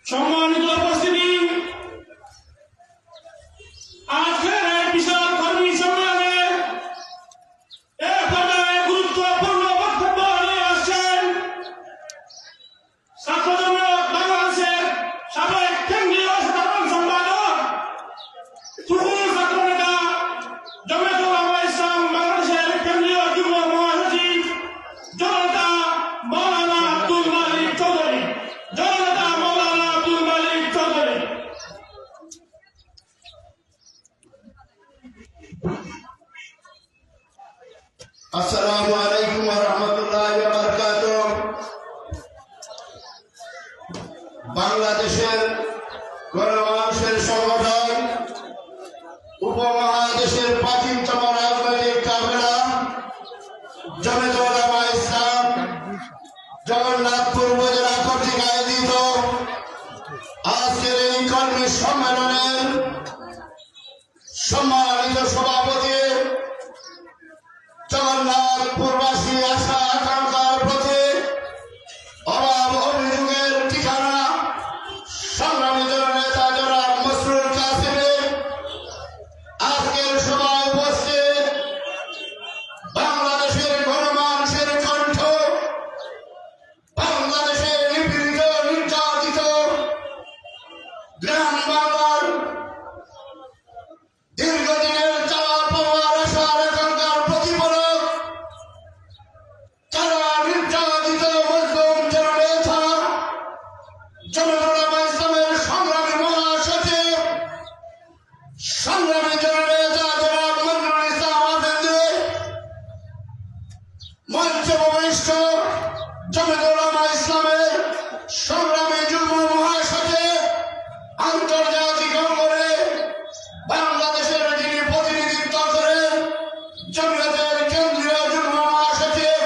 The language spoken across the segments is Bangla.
সম্মানিত উপস্থিতি, আজকের এই বিশাল কর্মী সম্মেলনে এক পর্যায়ে গুরুত্বপূর্ণ বক্তব্য নিয়ে আসছেন ছাত্র জনতা বাংলাদেশের সাবেক কেন্দ্রীয় সাধারণ সম্পাদক, তুখুর ছাত্র নেতা, জমিয়তুল উলামা ইসলাম বাংলাদেশের কেন্দ্রীয় যুগ্ম মহাসচিব জনতা মাওলানা আব্দুল মালিক চৌধুরী। জনতা মাওলানা আব্দুল মালিক চৌধুরী। আসসালামু আলাইকুম ওয়া রাহমাতুল্লাহি ওয়া বারাকাতুহু। বাংলাদেশের গণমানুষের সংগঠন উপমহাদেশের প্রাচীনতম রাজনৈতিক কাফেলা জমিয়তুল উলামা ইসলাম জগন্নাথপুর উপজেলা কর্তৃক আয়োজিত আজকের এই কর্মী সম্মেলনের সম্মানিত সভাপতি, জগন্নাথপুরবাসী আশা আকাঙ্ক্ষার প্রতি অভাব অভিযোগের ঠিকানা সংগ্রামী জননেতা জনাব মসরুর কাসেমের আজকের সভায় উপস্থিত বাংলাদেশের গণমানুষের কণ্ঠ, বাংলাদেশের নিপীড়িত নির্যাতিত গ্রাম বাংলার দীর্ঘদিনের চাওয়া পাওয়ার আশার আকাঙ্ক্ষার প্রতিফলক, যারা নির্যাতিত মজলুম জননেতা জমিয়তুল উলামা ইসলামের সংগ্রামী মহাসচিব, সংগ্রামী জননেতা জনাব মঞ্জুরুল ইসলাম আফেন্দি, মঞ্চে উপবিষ্ট জমিয়তুল উলামা ইসলামের সংগ্রামী যুগ্ম মহাসচিব, আন্তর্জাতিক অঙ্গনে বাংলাদেশের যিনি প্রতিনিধিত্ব করেন জমিয়তের কেন্দ্রীয় যুগ্ম মহাসচিব,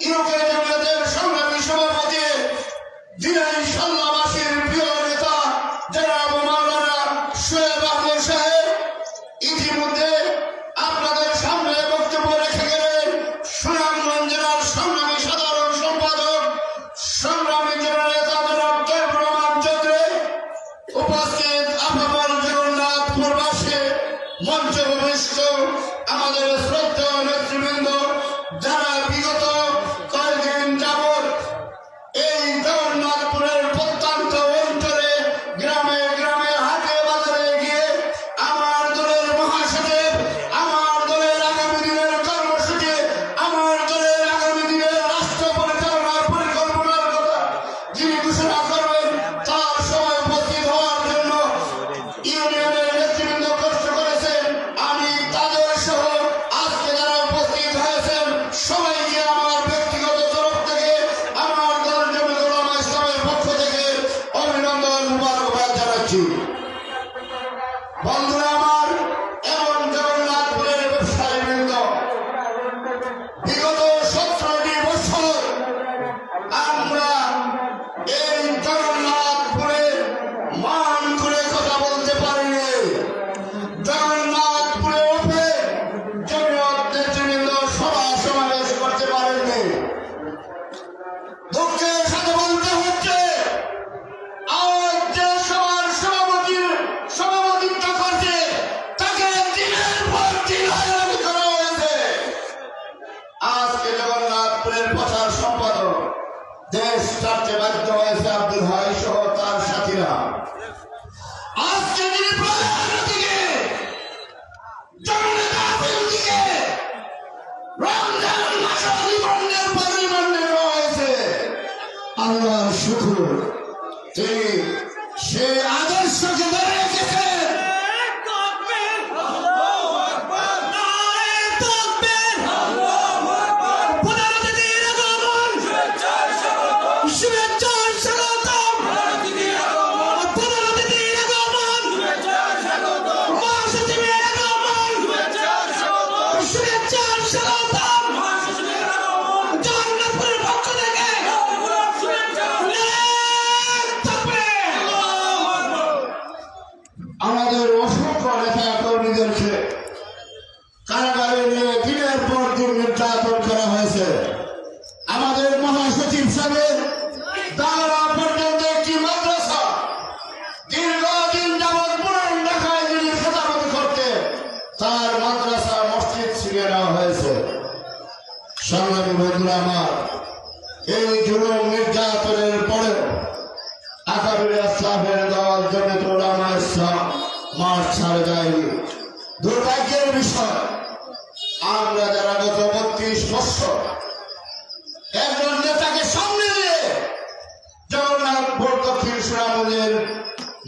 ইউকে জমিয়তের সংগ্রামী সভাপতি, দিনাই সাল্লাবাসীর প্রিয় নেতা জনাব মাওলানা শোয়েব আহমেদ সাহেব, ইতিমধ্যে আপনাদের সামনে বক্তব্য রেখে গেলেন সুনামগঞ্জ জেলার সংগ্রামী সাধারণ সম্পাদক, সংগ্রামী জননেতা জনাব তৈয়বুর রহমান চৌধুরী, উপস্থিত আপামর জগন্নাথপুরবাসী, মঞ্চে উপবিষ্ট আমাদের শ্রদ্ধেয় নেতৃবৃন্দ, যারা বিগত কয়েকদিন যাবৎ এই জগন্নাথপুরের প্রত্যন্ত অঞ্চলে গ্রামে গ্রামে হাটে বাজারে গিয়ে আমার দলের মহাসচিব, আমার দলের আগামী দিনের কর্মসূচি, আমার দলের আগামী দিনের রাষ্ট্র পরিচালনার পরিকল্পনার কথা যিনি ঘোষণা করবেন তার সময় উপস্থিত হওয়ার জন্য ইউনিয়নের নেতৃবৃন্দ কষ্ট করেছেন। আমি তাদের সহ আজকে যারা উপস্থিত হয়েছেন সবাইকে আমার ব্যক্তিগত তরফ থেকে, আমার দল জমিয়তুল উলামা ইসলামের পক্ষ থেকে অভিনন্দন মুবারকবাদ জানাচ্ছি। বন্ধুরা আমার এবং জগন্নাথপুরের ব্যবসায়ীবৃন্দ, বিগত 17টি বছর আমরা এই জগন্নাথপুরে মান করে কথা বলতে পারিনি, জগন্নাথপুরে উঠে জমিয়ত নেতৃবৃন্দ সভা সমাবেশ করতে পারেননি। দুঃখের সাথে বলতে হচ্ছে আজ যে সভার সভাপতিত্ব করছে তাকে দিনের পর দিন হয়রানি করা হয়েছে। আজকে জগন্নাথপুরের প্রচার সম্পাদক দেশ ছাড়তে বাধ্য হয়েছে আব্দুল হাই সহ তার সাথীরা। আজকে যিনি প্রধানমন্ত্রীকে জননেতা আফেন্দিকে রমজান মাসে রিমান্ডের পর রিমান্ডে নেওয়া হয়েছে। আল্লাহর শুকর, তিনি সে আদর্শকে ধরে রেখেছেন।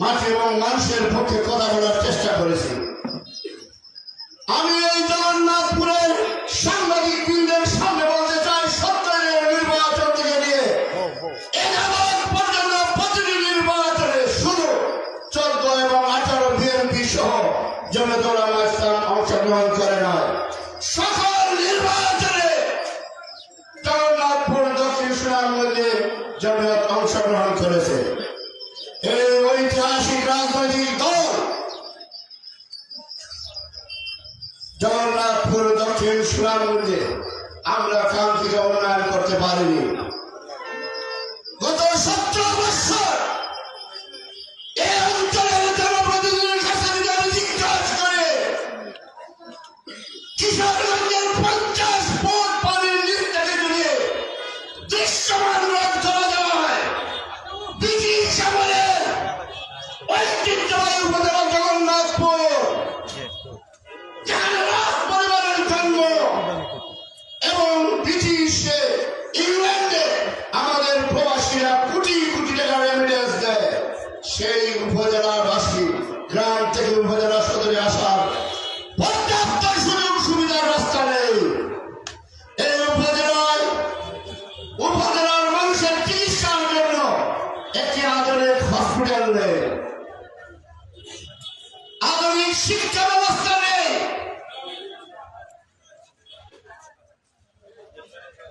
মাটি এবং মানুষের পক্ষে কথা বলার চেষ্টা করেছি। আমি এই জগন্নাথপুরের সাংবাদিক বৃন্দের সামনে বলতে চাই, সরকারের নির্বাচন থেকে নিয়ে এগারো পর্যন্ত প্রতিটি নির্বাচনে শুধু 14 এবং 18 বিএনপি সহ জমিয়তুল উলামা ইসলাম অংশগ্রহণ করে নয়, সকল নির্বাচনে জগন্নাথপুর দক্ষিণ সুনামগঞ্জে জমিয়ত অংশগ্রহণ করেছে। এই ঐতিহাসিক রাজনৈতিক দল জগন্নাথপুর দক্ষিণ সুনামগঞ্জে আমরা কাঙ্ক্ষিত উন্নয়ন করতে পারিনি। গত 17 বছর এই অঞ্চলের জনপ্রতিনিধির কাছে জিজ্ঞাসা করে কিশোরগঞ্জের 50 ফুট পানির নিচ থেকে জড়িয়ে দৃশ্যমান রোড চলে যাওয়া হয়। ব্রিটিশ আমলের ঐতিহ্যবাহী উপজেলা জগন্নাথপুর, যেখানে রাজ পরিবারের জন্ম এবং ব্রিটিশে ইংল্যান্ডে আমাদের প্রবাসীরা কোটি কোটি টাকা রেমিটেন্স দেয়, সেই উপজেলাবাসী গ্রাম থেকে উপজেলা সদরে আসার পর্যাপ্ত সুযোগ সুবিধার রাস্তা নেই। এই উপজেলার মানুষের চিকিৎসার জন্য একটি আধুনিক হসপিটাল নেই, আধুনিক শিক্ষা ব্যবস্থা নেই।